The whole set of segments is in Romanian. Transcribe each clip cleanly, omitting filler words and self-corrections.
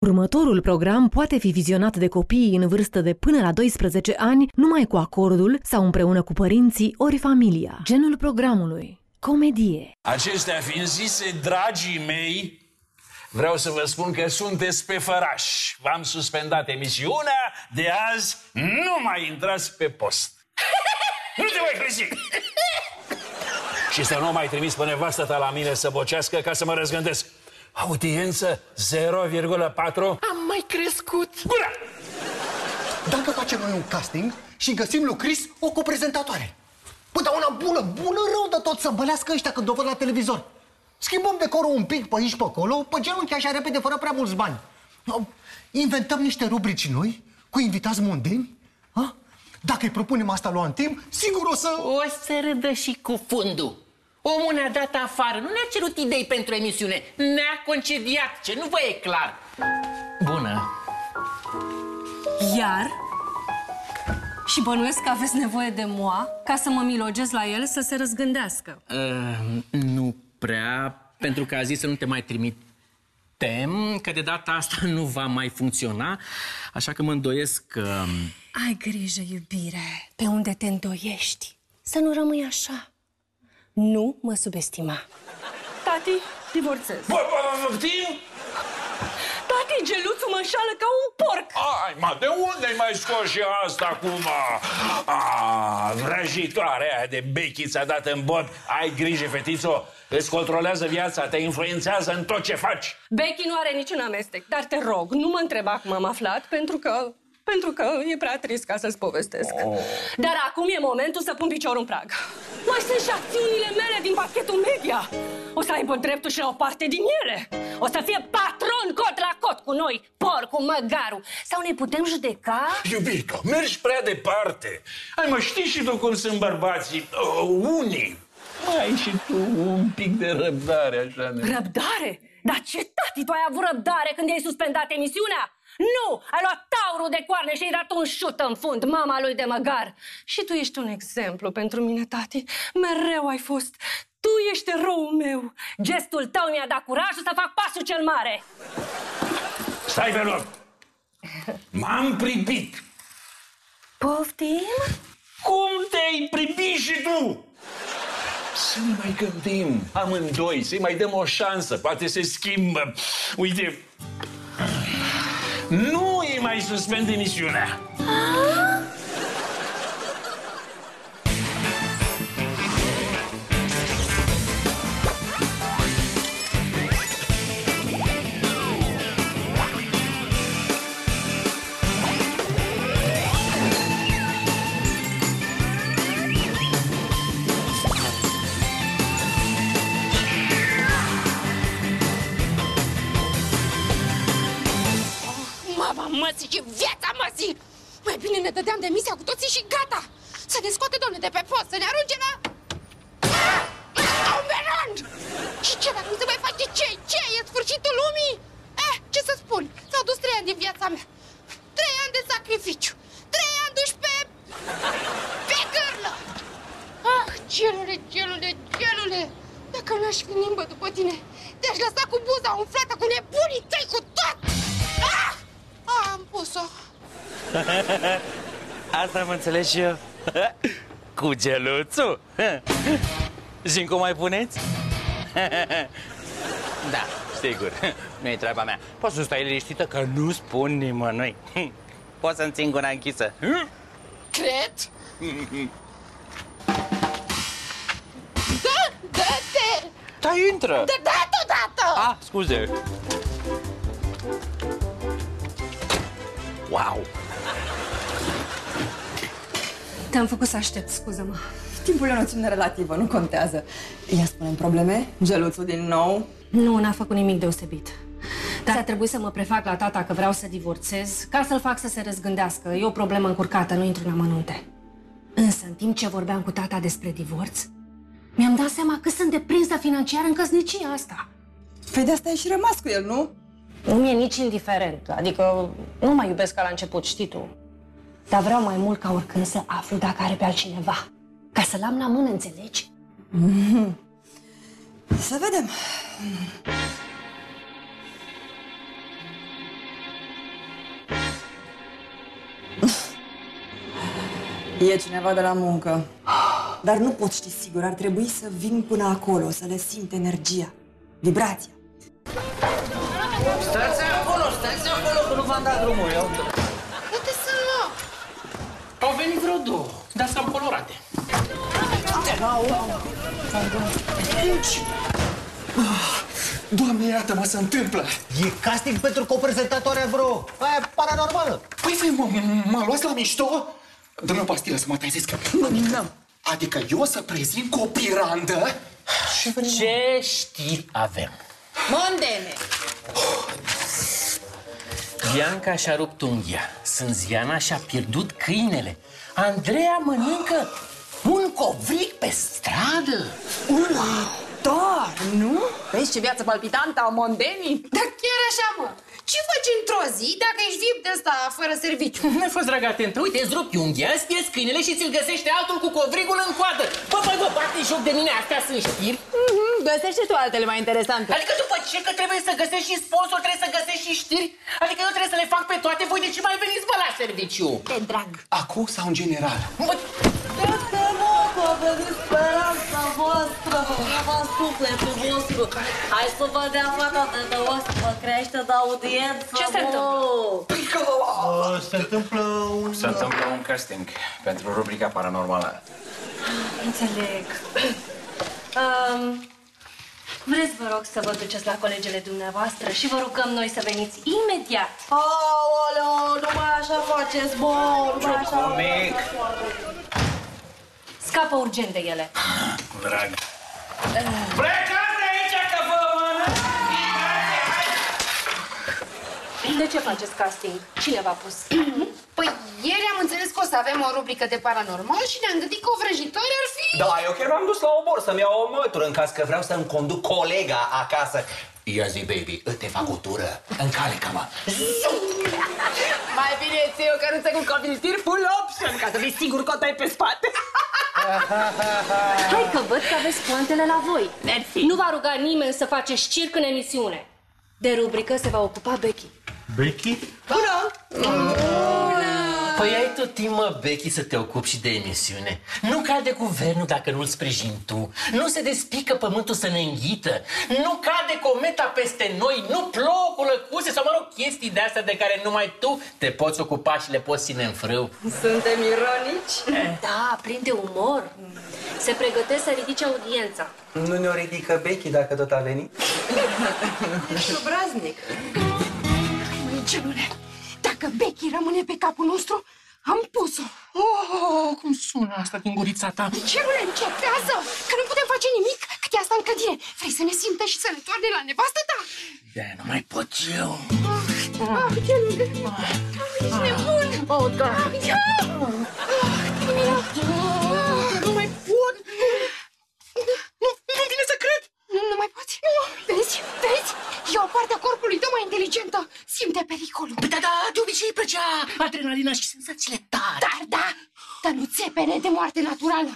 Următorul program poate fi vizionat de copiii în vârstă de până la 12 ani numai cu acordul sau împreună cu părinții ori familia. Genul programului: comedie. Acestea fiind zise, dragii mei, vreau să vă spun că sunteți pe făraș. V-am suspendat emisiunea, de azi nu mai intrați pe post. Nu te mai crezi! Și să nu mai trimis pe nevastă ta la mine să bocească ca să mă răzgândesc. Audiență 0,4. Am mai crescut. Gura! Dacă facem noi un casting și găsim lui Chris o coprezentatoare. Bă, dar una bună rău de tot să bălească ăștia când o văd la televizor. Schimbăm decorul un pic pe aici, pe acolo, pe genunchi așa repede, fără prea mulți bani. Inventăm niște rubrici noi, cu invitați mondeni. Ha? Dacă îi propunem asta lui Antim, sigur o să... O să râdă și cu fundul. Omul ne-a dat afară, nu ne-a cerut idei pentru emisiune. Ne-a concediat, ce nu vă e clar. Bună. Iar? Și bănuiesc că aveți nevoie de moa ca să mă milogez la el să se răzgândească. Nu prea, pentru că a zis să nu te mai trimitem, că de data asta nu va mai funcționa, așa că mă îndoiesc că... Ai grijă, iubire, pe unde te îndoiești. Să nu rămâi așa. Nu mă subestima. Tati, divorțez. Tati, geluțul mă înșală ca un porc. Ai, ma, de unde ai mai scos și asta acum? Vrăjitoarea aia de Becky ți-a dat în bot. Ai grijă, fetițo, îți controlează viața, te influențează în tot ce faci. Becky nu are niciun amestec, dar te rog, nu mă întreba cum am aflat, pentru că e prea trist ca să-ți povestesc. Dar acum e momentul să pun piciorul în prag. Mai sunt și acțiunile mele din pachetul media. O să aibă dreptul și la o parte din ele. O să fie patron cot la cot cu noi, porcul, măgarul. Sau ne putem judeca? Iubită, mergi prea departe. Ai, mă, știi și tu cum sunt bărbații, unii. Ai și tu un pic de răbdare, așa. Răbdare? Dar ce, tati, tu ai avut răbdare când ai suspendat emisiunea? Nu! Ai luat taurul de coarne și ai dat un șut în fund, mama lui de măgar. Și tu ești un exemplu pentru mine, tati. Mereu ai fost. Tu ești eroul meu. Gestul tău mi-a dat curajul să fac pasul cel mare. Stai pe loc! M-am pripit! Poftim? Cum te-ai pripit și tu? Să ne mai gândim amândoi, să-i mai dăm o șansă, poate se schimbă. Uite, nu îi mai suspend emisiunea. Măsii și viața măsii! Mai bine ne dădeam demisia cu toții și gata! Să ne scoate, doamne, de pe post, să ne arunce la... Aumerand! Și ce dacă nu se mai face ce? Ce? E sfârșitul lumii? Ce să spun? S-au dus 3 ani din viața mea. 3 ani de sacrificiu. 3 ani duși pe gârlă! Gelule! Dacă n-aș fi nimbă după tine, te-aș lăsa cu buza umflată, cu nebunii tăi, cu tot! Am pus-o. Asta am înțeles și eu. Cu geluțul. Și cum mai puneți? Da, sigur. Nu-i treaba mea. Poți să stai liniștită că nu spun nimănui. Poți să-mi țin gura închisă. Cred? Dă-te! Da, intră! Dă-te odată! Scuze. Wow! Te-am făcut să aștept, scuză-mă. Timpul e o noțiune relativă, nu contează. Ia spune-mi probleme? Geluțul din nou? Nu, n-a făcut nimic deosebit. Dar a trebuit să mă prefac la tata că vreau să divorțez, ca să-l fac să se răzgândească. E o problemă încurcată, nu intru în amănunte. Însă, în timp ce vorbeam cu tata despre divorț, mi-am dat seama că sunt deprinsă financiar în căsnicia asta. Păi de asta ai și rămas cu el, nu? Nu mi-e nici indiferent, adică nu mai iubesc ca la început, știi tu. Dar vreau mai mult ca oricând să aflu dacă are pe altcineva. Ca să-l am la mână, înțelegi? Să vedem. E cineva de la muncă. Dar nu pot ști sigur, ar trebui să vin până acolo, să le simt energia, vibrația. Stați acolo, că nu v-am dat drumul eu. Uite să luăm. Au venit vreo două, dar sunt colorate. Doamne, iartă-mă, se întâmplă! E casting pentru coprezentatoarea vreo aia paranormală. Păi, m-a luat la mișto? Dă-mi o pastilă să mă trezesc. Nu. Adică eu o să prezint cu o pirandă? Ce știri avem? Mondene. Bianca și-a rupt unghia. Sânziana și-a pierdut câinele. Andreea mănâncă un covric pe stradă. Da, nu? Vezi ce viață palpitantă a mondenii? Dar chiar așa, mă. Ce faci într-o zi dacă ești vip de ăsta fără serviciu? Nu ai fost, dragă, atentă. Uite, îți rupi unghia, îți pierzi câinele și ți-l găsește altul cu covrigul în coadă. Bă, bate joc de mine, astea sunt știri. Găsește tu altele mai interesante. Adică după ce că trebuie să găsești și sponsor, trebuie să găsești și știri? Adică eu trebuie să le fac pe toate, voi de ce mai veniți, bă, la serviciu? De drag. Acum sau în general? Speranța voastră, sufletul vostru. Hai să vă dea fata de voastră, vă crește de audiență. Ce se întâmplă? Se întâmplă un casting pentru rubrica paranormală. Înțeleg. Vreți, vă rog, să vă duceți la colegele dumneavoastră și vă rugăm noi să veniți imediat. Aoleo, nu mai așa faceți, bă, nu mai așa. Comic. Scapă urgent de ele. Drag. Plecați de aici că vă mănânc! De ce faceți casting? Cine v-a pus? Păi ieri am înțeles că o să avem o rubrică de paranormal și ne-am gândit că o vrăjitoare ar fi... Da, eu chiar m-am dus la obor să-mi iau o mătură în caz că vreau să-mi conduc colega acasă. Ia zi, baby, te fac o tură. Încalecă-mă. Mai bine ți o căruță cu copiltiri full option, ca să fii sigur că o tai pe spate. Hai că văd că aveți poantele la voi. Mersi. Nu va ruga nimeni să faceți circ în emisiune. De rubrică se va ocupa Becky. Becky? Păi ai tot timp, mă, Becky, să te ocupi și de emisiune. Nu cade guvernul dacă nu-l sprijini tu. Nu se despică pământul să ne înghită. Nu cade cometa peste noi. Nu plouă cu lăcuse sau, mă rog, chestii de-astea de care numai tu te poți ocupa și le poți ține în frâu. Suntem ironici? Da, plin de umor. Se pregătesc să ridice audiența. Nu ne-o ridică Becky dacă tot a venit? Ești obraznic. Măi, gelule, dacă Becky rămâne pe capul nostru, am pus-o. Oh, cum sună asta din gurița ta? Gelule, încetează, că nu putem face nimic, cât e asta în clădire. Vrei să ne simtă și să ne toarne la nevastă ta? Da, nu mai pot eu. Gelule, ești nebun. Oh, da. Nu mai pot. Nu vine să cred. Nu mai poți. Vezi? E o parte a corpului tău mai inteligentă. Simte pericolul. Da, de obicei îi plăcea adrenalina și senzațiile tare. Dar nu țepene de moarte naturală.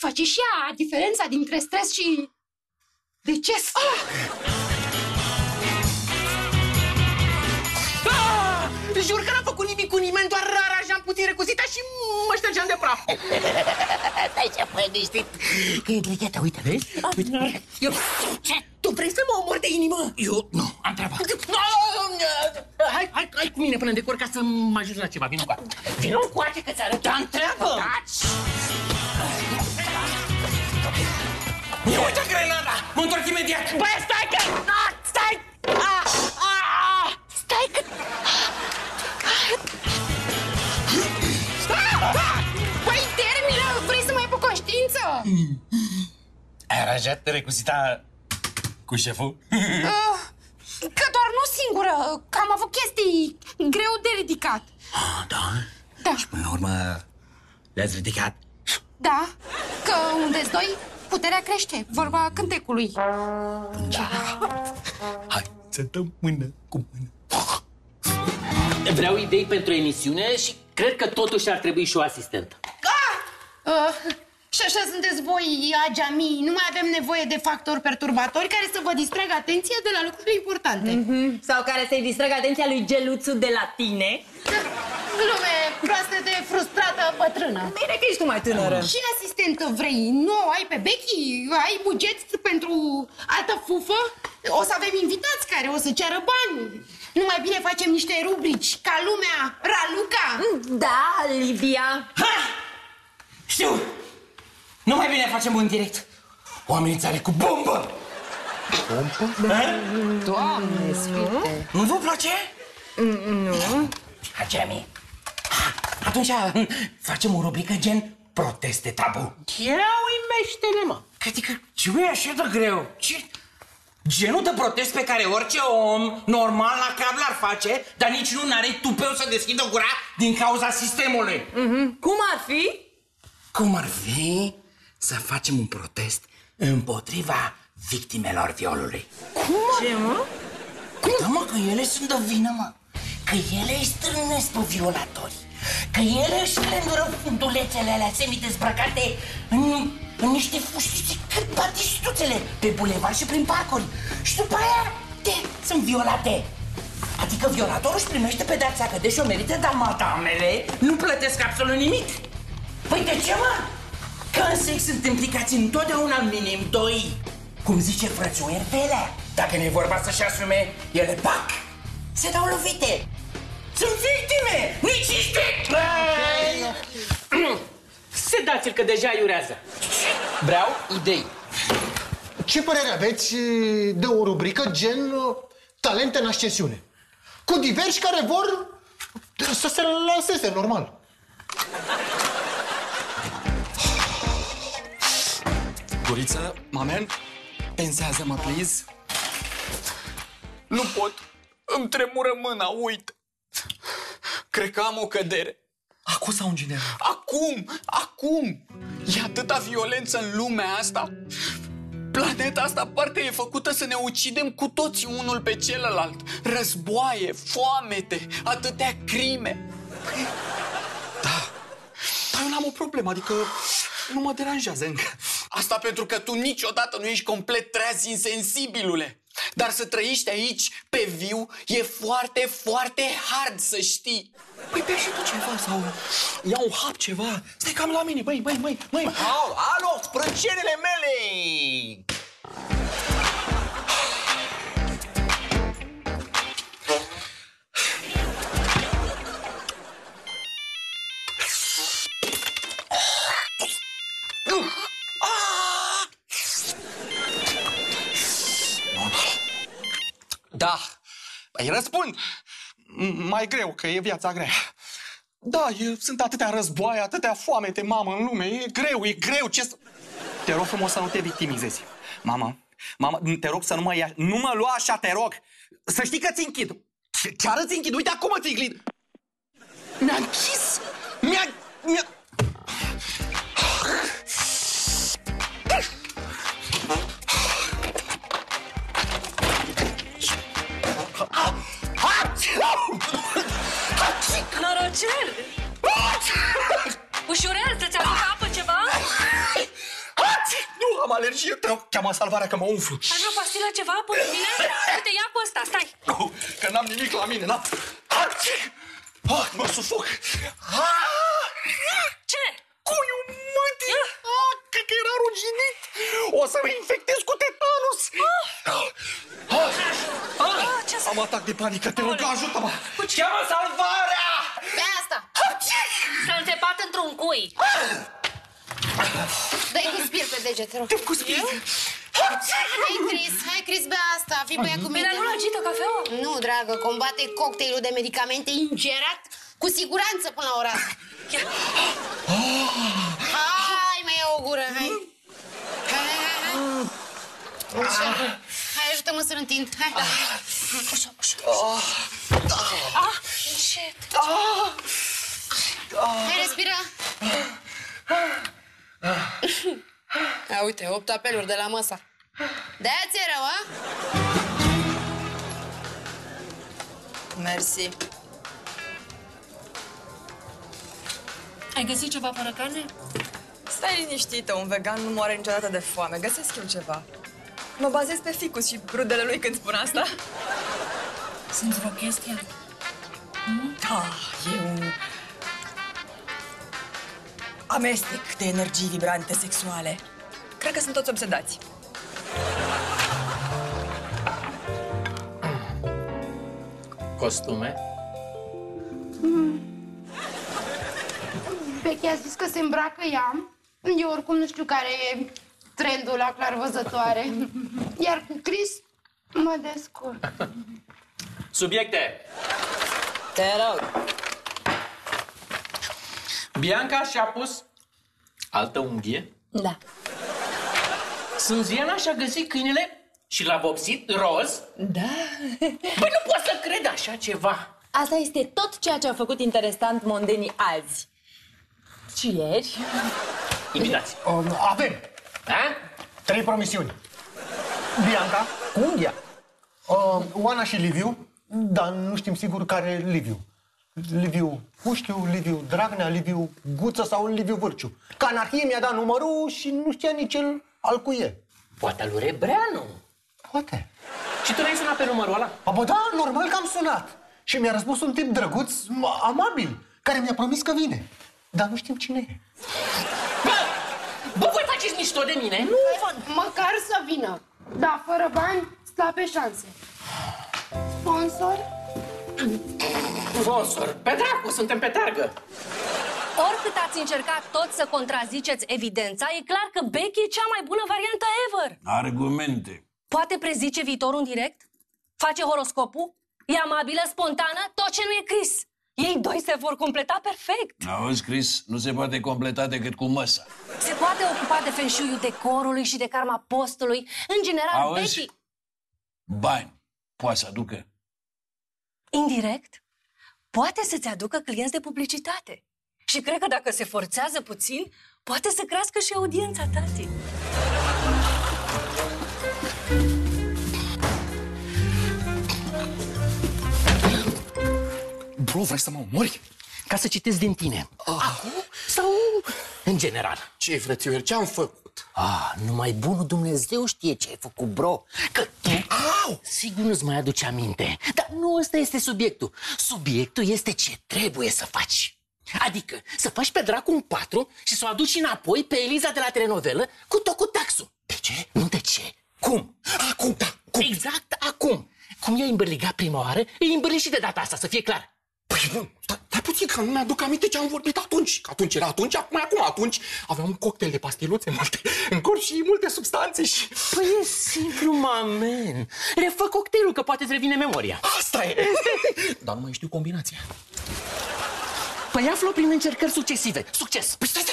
Face și ea diferența dintre stres și deces. Jur că n-am făcut nimic cu nimeni, doar aranjam puțin recuzita și mă ștergeam de praf. Stai să fă niște... Că e gheta, uite, vezi? Uite. Ce? Tu vrei să mă omori de inimă? Eu nu, am treaba. Hai cu mine până în decor ca să mă ajut la ceva. Vino încoace. Vino încoace că ți-arăt. Am treabă. Ia uite grenada! Mă întorc imediat. Băi, stai că... Stai! Stai că... Păi termină! Vrei să mai ai pe conștiință? Ai aranjat recuzita cu șeful? Că doar nu singură, că am avut chestii greu de ridicat. Da. Și până la urmă le-ați ridicat? Da, că unde-s doi, puterea crește, vorba cântecului. Da. Hai să dăm mână cu mână. Vreau idei pentru emisiune și cred că totuși ar trebui și o asistentă. Și așa sunteți voi, agiamii. Nu mai avem nevoie de factori perturbatori care să vă distragă atenția de la lucrurile importante. Sau care să-i distragă atenția lui Geluțu de la tine. Glume proastă de frustrată bătrână. Bine că ești tu mai tânără. Și asistentă vrei? Nu, ai pe Becky? Ai buget pentru altă fufă? O să avem invitați care o să ceară bani. Nu mai bine facem niște rubrici ca lumea, Raluca? Da, Livia. Ha! Știu! Nu mai bine facem un direct. O amenințare cu bombă! Bombă? Doamne, sfinte. Nu vă place? Nu. Hagemi. Atunci facem o rubrică gen proteste tabu. Ia uimește-ne, mă. Adică ce e așa de greu? Ce? Genul de protest pe care orice om normal la cap l-ar face, dar nici nu are tupeu să deschidă gura din cauza sistemului. Cum ar fi? Cum ar fi să facem un protest împotriva victimelor violului? Cum? Ce, mă? Da, mă, că ele sunt de vină, mă. Că ele îi strânesc pe violatori. Că ele își sclendură fundulețele alea semi-dezbrăcate în niște fușițe cât batistuțele pe bulevard și prin parcuri. Și după aia sunt violate. Adică violatorul își primește pedeapsa că deși o merită, dar madamele nu plătesc absolut nimic. Păi de ce, mă? Că în sex sunt implicați întotdeauna minim doi. Cum zice frățul Ertelea, dacă nu e vorba să-și asume, ele, pac, se dau lovite. Sunt victime, niciște! Se dați-l că deja iurează. Vreau idei. Ce părere aveți de o rubrică gen talente în ascensiune? Cu diversi care vor să se lanseze normal. Guriță, mamen, pensează-mă, please. Nu pot. Îmi tremură mâna, uite. Cred că am o cădere. Acum sau în general? Acum! E atâta violență în lumea asta. Planeta asta parcă e făcută să ne ucidem cu toții unul pe celălalt. Războaie, foamete, atâtea crime. Da, dar eu n-am o problemă, adică nu mă deranjează încă. Asta pentru că tu niciodată nu ești complet treaz, insensibilule. Dar să trăiești aici, pe viu, e foarte, foarte hard, să știi. Păi bea și tu ceva sau ia un hap, ceva. Stai cam la mine, băi. Alo, sprâncenele mele! Da, îi răspund. Mai greu, că e viața grea. Da, sunt atâtea războaie, atâtea foamete, mamă, în lume. E greu, ce să... Te rog frumos să nu te victimizezi. Mama, te rog să nu mă lua așa, te rog. Să știi că ți închid. Chiar îți închid, uite acum ți închid. Mi-a închis. Mi-a... Norocel! Ușurel, să-ți aduc apă ceva? Nu, am alergie, te rog, cheamă salvarea că mă umflu. Ai vreo pastilă ceva până bine? Uite, ia cu ăsta, stai! Că n-am nimic la mine, n-am... Mă sufoc! Ce? Cuiul mătii! Cred că era ruginit! O să mă infectez cu tetanus! Am atac de panică, te rog, ajută-mă! Cheamă salvarea! Pe asta! S-a înțepat într-un cui. Dă-i cu spirit pe deget, te rog. Dă-i cu spirit! Hai, Chris, bea asta, fii băiat cu mine. Dar nu agită cafeaua? Nu, dragă, combate cocktailul de medicamente ingerat cu siguranță până la ora asta. Hai, mai ia o gură, hai. Hai, ajută-mă să-l întind, hai. Ușa. Încet. Hai, respira. Ia, uite, 8 apeluri de la măsa. De-aia ți-e rău, a? Mersi. Ai găsit ceva fără carne? Stai liniștită, un vegan nu moare niciodată de foame. Găsesc eu ceva. Mă bazez pe Ficus și rudele lui când spun asta. Sunt vreo chestie? Da, e un amestec de energii vibrante sexuale. Cred că sunt toți obsedați. Costume? Becky a zis că se îmbracă ea. Eu oricum nu știu care e trendul la clarvăzătoare. Iar cu Chris mă descurc. Subiecte! Te rog. Bianca și-a pus altă unghie. Da. Sânziana și-a găsit câinele și l-a vopsit roz. Da. Păi nu pot să cred așa ceva. Asta este tot ceea ce au făcut interesant mondenii azi. Și ieri. Invitați. Avem Da? 3 promisiuni. Bianca, cu unghia. Oana și Liviu, dar nu știm sigur care e Liviu. Liviu Puștiu, Liviu Dragnea, Liviu Guță sau Liviu Vârciu. Că Anarhie mi-a dat numărul și nu știa nici el al cui e. Poate al lui Rebreanu. Poate. Și tu n-ai sunat pe numărul ăla? Bă, da, normal că am sunat. Și mi-a răspuns un tip drăguț, amabil, care mi-a promis că vine. Dar nu știm cine e. Bă, voi faceți mișto de mine? Nu, măcar să vină. Da, fără bani, sta pe șanse. Sponsor? Sponsor? Pe dracu, suntem pe targă. Oricât ați încercat tot să contraziceți evidența, e clar că Becky e cea mai bună variantă ever. Argumente. Poate prezice viitorul în direct? Face horoscopul? E amabilă, spontană? Tot ce nu e Chris. Ei doi se vor completa perfect. Auzi, Chris, nu se poate completa decât cu măsa. Se poate ocupa de feng-shui-ul decorului și de karma postului. În general, Auzi? Becky... Bani poate să aducă. Indirect, poate să-ți aducă clienți de publicitate. Și cred că dacă se forțează puțin, poate să crească și audiența tati. Bro, vrei să mă omori? Ca să citesc din tine. Acum sau în general? Ce, frățioare, ce-am făcut? Numai bunul Dumnezeu știe ce ai făcut, bro. Că tu, sigur nu-ți mai aduce aminte. Dar nu ăsta este subiectul. Subiectul este ce trebuie să faci. Adică să faci pe dracu un 4 și să o aduci înapoi pe Eliza de la telenovelă cu tot cu taxul. De ce? Nu de ce. Cum? Acum, da, cum? Exact acum. Cum i-ai îmbărligat prima oară, îi îmbărli și de data asta, să fie clar. Păi nu, stai puțin că nu mi-aduc aminte ce am vorbit atunci. Că atunci era atunci, acum atunci aveam un cocktail de pastiluțe multe în corp și multe substanțe și... Păi e simplu, mamen. Refă cocktailul, că poate îți revine memoria. Asta e. Dar nu mai știu combinația. Păi află prin încercări succesive. Succes! Păi stai.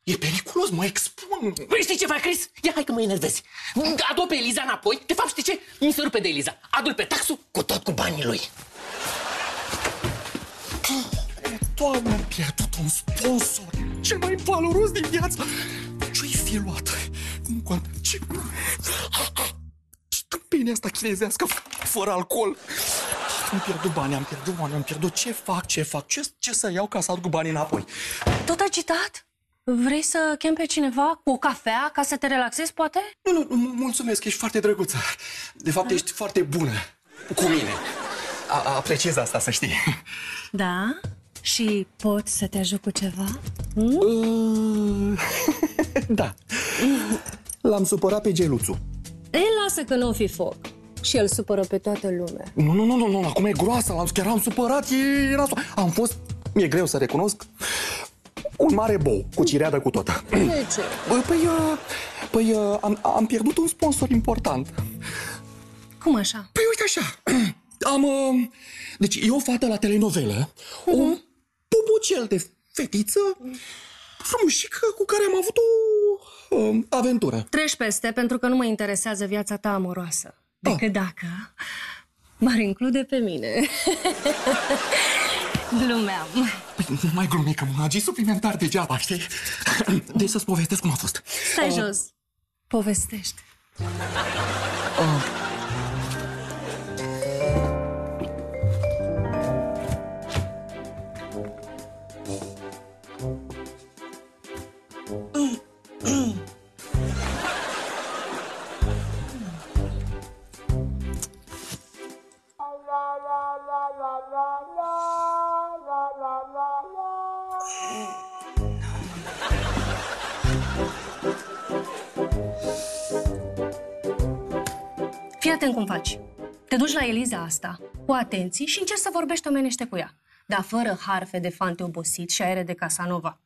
E periculos, mă expun. Păi știi ceva, Chris? Ia hai că mă enervezi. Adu-o pe Eliza înapoi. De fapt, știi ce? Mi se rupe de Eliza. Adu-l pe taxul cu tot cu banii lui. Doamne, am pierdut un sponsor cel mai valoros din viață. Ce-i fi luat? Nu contă. Ce tâmpenia asta chinezească fără alcool. Am pierdut bani, am pierdut bani, am pierdut. Ce fac? Ce să iau ca să aduc banii înapoi? Tot agitat? Vrei să chem pe cineva cu o cafea ca să te relaxezi, poate? Nu, mulțumesc, ești foarte drăguță. De fapt, ești foarte bună cu mine. Apreciez asta, să știi. Da? Și pot să te ajut cu ceva? Da. L-am supărat pe Geluțu. Ei, lasă că nu o fi foc. Și el supără pe toată lumea. Nu, acum e groasă, chiar am supărat, am fost, mi-e greu să recunosc, un mare bou, cu cireadă cu toată. De ce? Păi, am pierdut un sponsor important. Cum așa? Păi uite așa, deci e o fată la telenovelă, un pubucel de fetiță frumușică cu care am avut o aventură. Treci peste pentru că nu mă interesează viața ta amoroasă. Decât dacă m-ar include pe mine. Glumeam. Păi, nu mai glume, că m-a agit suplimentar degeaba, știi? Deci să-ți povestesc cum a fost. Stai jos. Povestește. Fii atent cum faci. Te duci la Eliza asta, cu atenție, și încerci să vorbești omenește cu ea. Dar fără harfe de fante obosit și aere de Casanova.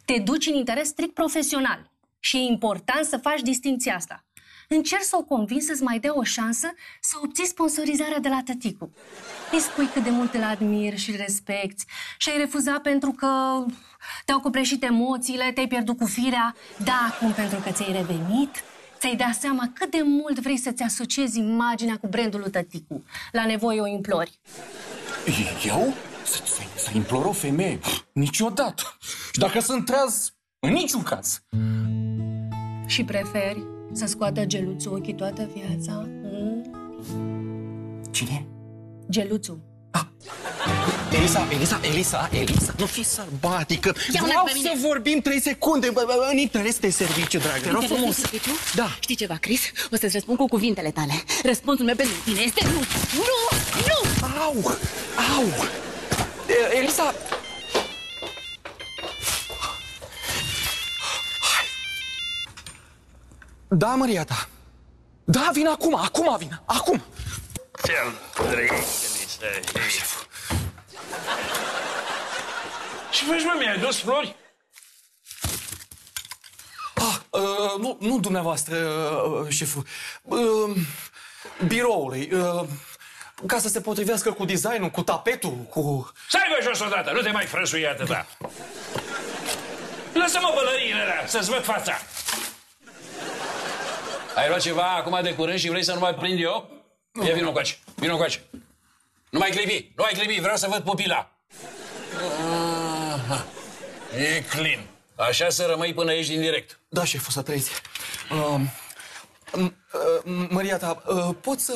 Te duci în interes strict profesional. Și e important să faci distincția asta. Încerci să o convingi să-ți mai dea o șansă să obții sponsorizarea de la tăticu. Îi spui cât de mult îl admiri și îl respecti și ai refuzat pentru că te-au copleșit emoțiile, te-ai pierdut cu firea, dar acum pentru că ți-ai revenit, ți-ai dat seama cât de mult vrei să-ți asociezi imaginea cu brandul lui tăticu. La nevoie o implori. Eu? Să implor o femeie? Niciodată. Și dacă sunt treaz, în niciun caz. Și preferi să scoată geluțul ochii toată viața? Cine? Geluțul. Elisa, nu fi sălbatică. Vreau să vorbim 3 secunde în interes de serviciu, dragă. Te rog frumos. Da. Știi ceva, Chris? O să-ți răspund cu cuvintele tale. Răspunsul meu pentru tine este nu. Nu! Au! Elisa... Da, Maria ta. Da, vin acum vin. Acum. Ce-l trăiește, Elisa. Ce faci, mă, mi-ai dus flori? Nu dumneavoastră, șeful. Biroului. Ca să se potrivească cu designul, cu tapetul, cu... Stai, bă, jos odată, nu te mai frăsui atâta. Lasă-mă bălăriile alea, să-ți văd fața. Ai luat ceva acum de curând și vrei să nu mai prind eu? Ia vină încoace, Nu mai clipi, vreau să văd pupila. E clean. Așa să rămâi până ieși din direct. Da, șeful, să trăiți. Maria ta, pot să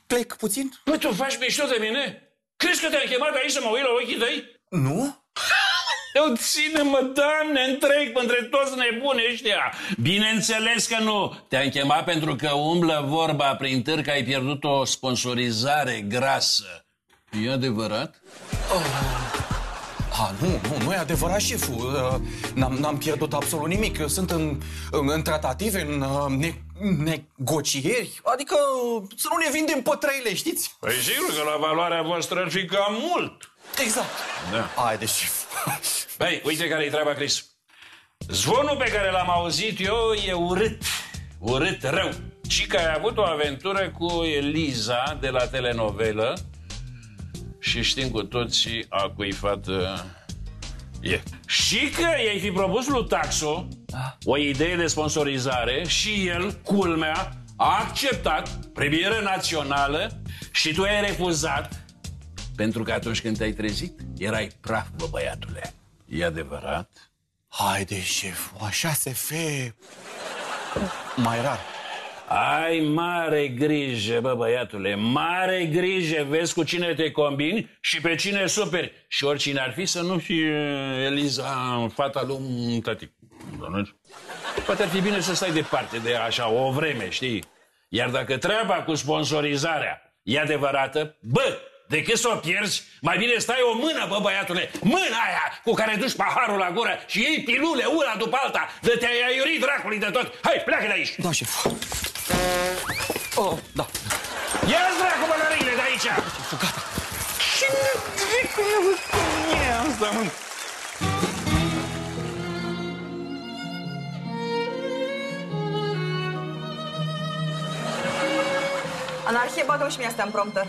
plec puțin? Mă, tu faci mișto de mine? Crezi că te-am chemat aici să mă uit la ochii tăi? Nu? Eu ține-mă, Doamne, întreg între toți nebuni ăștia. Bineînțeles că nu. Te-am chemat pentru că umblă vorba prin târg că ai pierdut o sponsorizare grasă. E adevărat? Nu e adevărat, șeful. N-am pierdut absolut nimic. Eu sunt în tratative, în negocieri. Adică să nu ne vindem pătrăile, știți? Păi sigur că la valoarea voastră ar fi cam mult. Exact. Da. Haide, șef. Băi, uite care-i treaba, Chris. Zvonul pe care l-am auzit eu e urât rău. Și că ai avut o aventură cu Eliza de la telenovelă și știm cu toții a cui fată e. Și că i-ai fi propus lui Taxo o idee de sponsorizare și el, culmea, a acceptat, premieră națională, și tu ai refuzat pentru că atunci când te-ai trezit erai praf, bă, băiatule. E adevărat? Haide, șef, așa se fe mai rar. Ai mare grijă, bă, băiatule, mare grijă, vezi cu cine te combini și pe cine superi. Și oricine ar fi să nu fie Eliza, fata lui tătic. Poate ar fi bine să stai departe de așa o vreme, știi? Iar dacă treaba cu sponsorizarea e adevărată, bă, decât să o pierzi, mai bine stai o mână, bă, băiatule, mâna aia cu care duci paharul la gură și iei pilule una după alta, de te-ai aiurit dracului de tot. Hai, pleacă de aici! Da, șef. Da. Ia-ți dracu bălăriile de aici! Gata. Cine dracu e asta, mă? Anarhie, bagă-mi și mie asta în prompter.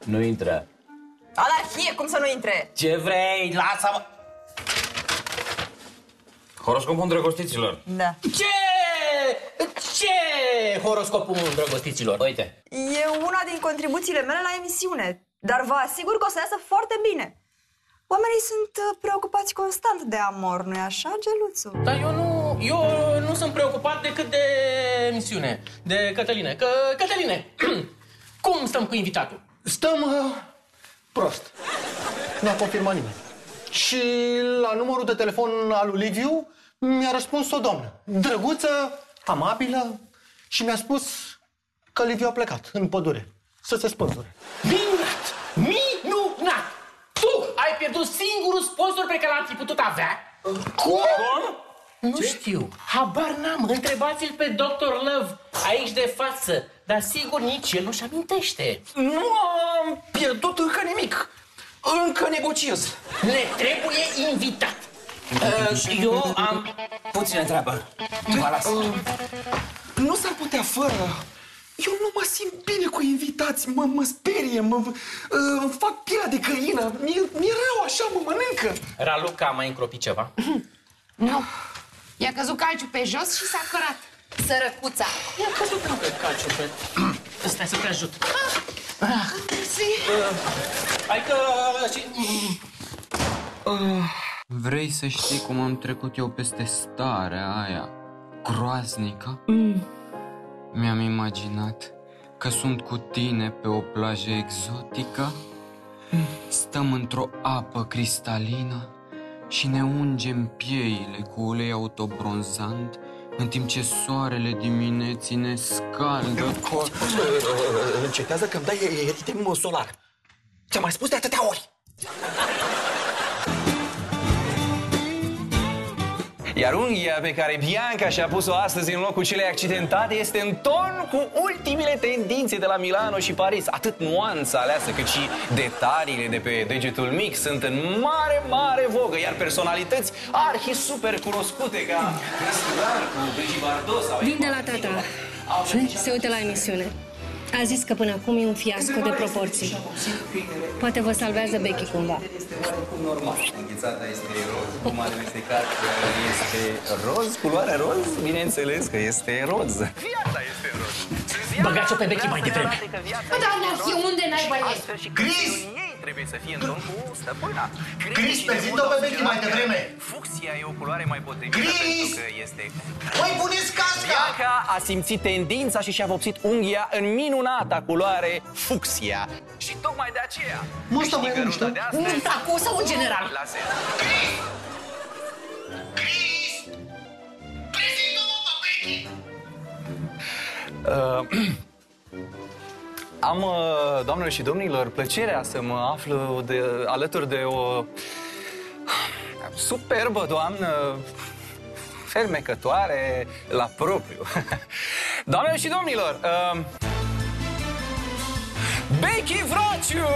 Nu intră. Anarhie, cum să nu intre? Ce vrei? Lasă-mă! Horoscopul îndrăgostiților. Da. Ce horoscopul îndrăgostiților? Uite. E una din contribuțiile mele la emisiune, dar vă asigur că o să iasă foarte bine. Oamenii sunt preocupați constant de amor, nu-i așa, Geluțu? Dar eu nu sunt preocupat decât de emisiune, de Cătăline. Cătăline, cum stăm cu invitatul? Stăm prost. Nu a confirmat nimeni. Și la numărul de telefon al lui Liviu mi-a răspuns o doamnă, drăguță, amabilă, și mi-a spus că Liviu a plecat în pădure să se spânzure. Minunat! Tu ai pierdut pentru singurul sponsor pe care l-am fi putut avea. Cum? Nu știu, habar n-am. Întrebați-l pe Dr. Love aici de față. Dar sigur nici el nu-și amintește. Nu am pierdut încă nimic. Încă negociez. Ne trebuie invitat. Eu am puțină treabă. Vă las. Nu s-ar putea fără. Eu nu mă simt bine cu invitați, mă sperie, îmi fac pielea de găină, mi-e rău așa, mă mănâncă. Raluca, a mai încropit ceva? Nu. I-a căzut calciu pe jos și s-a cărat. Sărăcuța. I-a căzut încă calciu pe... Stai să te ajut. Hai că... Vrei să știi cum am trecut eu peste starea aia groaznică? Mi-am imaginat că sunt cu tine pe o plajă exotică, stăm într-o apă cristalină și ne ungem pieile cu ulei autobronzant, în timp ce soarele dimineții ne scaldă. Încetează că-mi dai eritemul solar. Ți-am mai spus de atâtea ori. Iar unghia pe care Bianca și-a pus-o astăzi în locul celei accidentate este în ton cu ultimile tendințe de la Milano și Paris. Atât nuanța aleasă cât și detaliile de pe degetul mic sunt în mare, mare vogă, iar personalități arhi-super cunoscute ca Cristian cu Brigitte Bardot sau... Vin de la tata. Se uită la emisiune. A zis că până acum e un fiasco de proporții. Poate vă salvează Becky cumva. Normal. Înghețata este roz, cum amestecat este roz, culoarea roz, bineînțeles că este roz. Viața este roz. Băgați-o pe Becky mai devreme. Bă, dar anarhie, unde n-ai băieți? Cris! Trebuie să fie în ton cu stăpâna. Cris, prezintă-o pe Becky mai devreme. Fucsia e o culoare mai potrivită Cris! pentru că este... Mai puneți casca! Bianca a simțit tendința și și-a vopsit unghia în minunata culoare fucsia. Și tocmai de aceea... Mă, ăsta mai mișto. Un tacu sau un general? Cris! Cris! Prezintă-mă pe Becky! Am, doamnelor și domnilor, plăcerea să mă aflu alături de o superbă doamnă fermecătoare la propriu. Doamnelor și domnilor, Becky Vraciu,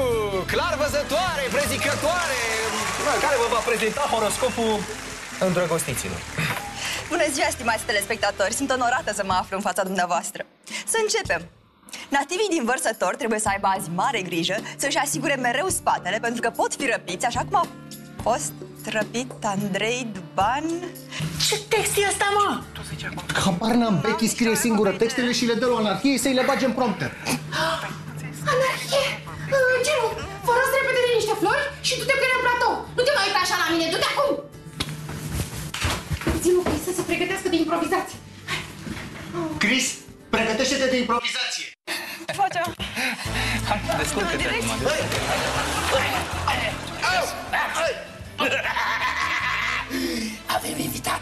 clarvăzătoare, prezicătoare, care vă va prezenta horoscopul îndrăgostiților. Bună ziua, stimați telespectatori! Sunt onorată să mă aflu în fața dumneavoastră. Să începem! Nativii din Vărsător trebuie să aibă azi mare grijă să-și asigure mereu spatele, pentru că pot fi răpiți, așa cum a fost răpit Andrei Duban. Ce text e ăsta, mă? Habar n-am, Becky scrie singură textele și le dă lui Anarhie să-i le bage în prompter. Anarhie! Gelu, vă rog repede de niște flori și du-te cu ele în platou. Nu te mai uita așa la mine, du-te acum! Zi-mă, Cris, să se pregătească de improvizație. Cris, pregătește-te de improvizație. Facem! Hai, descurcă-te acum. Avem invitat.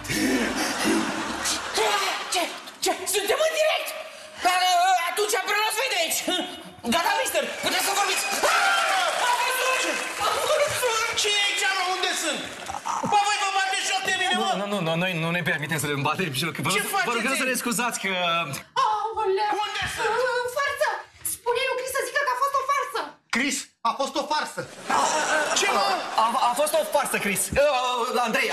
Ce? Suntem în direct! Dar atunci preluați voi de aici! Gata, mister! Puteți să vorbiți! Ce e aici, mă? Unde sunt? Bă, voi vă bateți joc de mine, mă! Nu, noi nu ne permitem să ne batem joc. Ce faceți? Vă rugăm să ne scuzați că... Aoleu! Unde sunt? Farsă! Spune lui Cris să zică că a fost o farsă! Cris, a fost o farsă. Ce, mă? A fost o farsă, Cris. Andrei,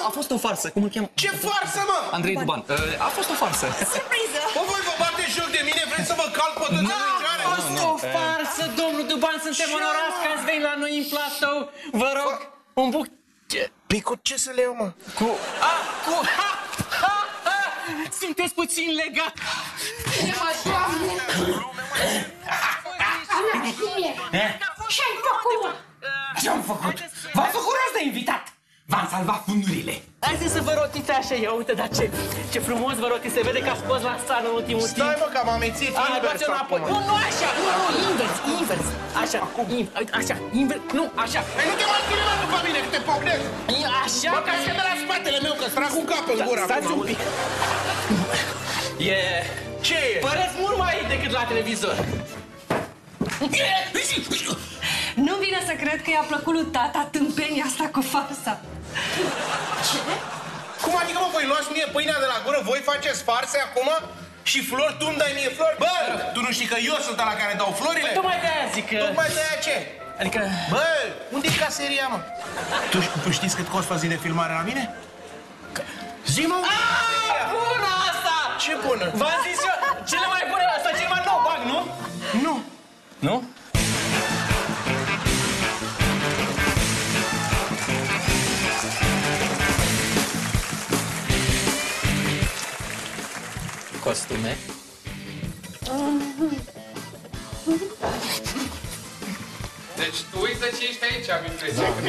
a fost o farsă. Cum îl cheamă? Ce farsă, mă? Andrei Duban. A fost o farsă. Surpriză! Bă, voi vă bateți joc de mine? Vreți să vă calc pe toți în picioare? A fost o farsă, domnul Duban. Suntem onorați că ați venit la noi în platou. Vă rog, un buc... Păi cu ce să le iau, mă? Sunteți puțin legat. Anarhie! Ce-ai făcut? Ce-am făcut? V-am făcut rost de invitat. V-am salvat fundurile. Hai să vă rotiți așa, ia uite, dar ce frumos vă rotiți. Se vede că ați fost la scenă în ultimul timp. Stai, mă, că am amețit invers acum. Nu, așa, invers. Așa, invers, nu, așa. Păi nu te mai spune, mă, după mine, că te pocnesc. Așa, bă, ca să de la spatele meu, că-ți trag un cap în gură. Stați un pic. Ce e? Păreți mult mai decât la televizor. Nu vine să să cred că i-a plăcut lui tata tâmpenia asta cu farsa. Ce? Cum adică, mă, voi luați mie pâinea de la gură, voi faceți farse acum? Și flori, tu îmi dai mie flori? Bă, tu nu știi că eu sunt ăla care dau florile? Bă, tocmai de-aia zic că... Tocmai de-aia ce? Adică... Bă, unde e caseria, mă? Tu știți cât costă o zi de filmare la mine? Zi-mă unde e caseria! Bună asta! Ce bună? V-am zis eu, cele mai bune, asta cel mai nou bag, nu? Nu. Nu? Costume? Deci tu uită ce ești aici, am impresia că...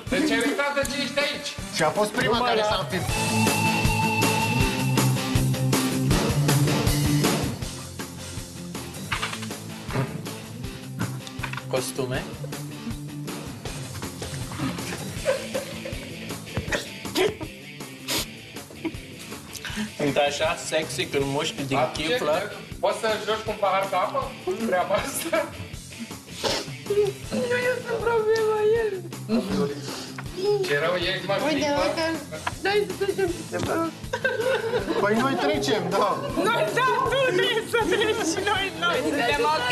Deci ai uitat de ce ești aici. Și a fost prima care s-a înfipt. Costume? Sunt așa sexy când mușchi din chiflă. Poți să joci cu un pahar cu apă? Treaba asta? Nu este problema el. Ce rău ești, mă, Uite, uite. Dai să trecem peste, vă rog. Păi noi trecem, da. Noi, da, tu trebuie să treci și noi suntem ok.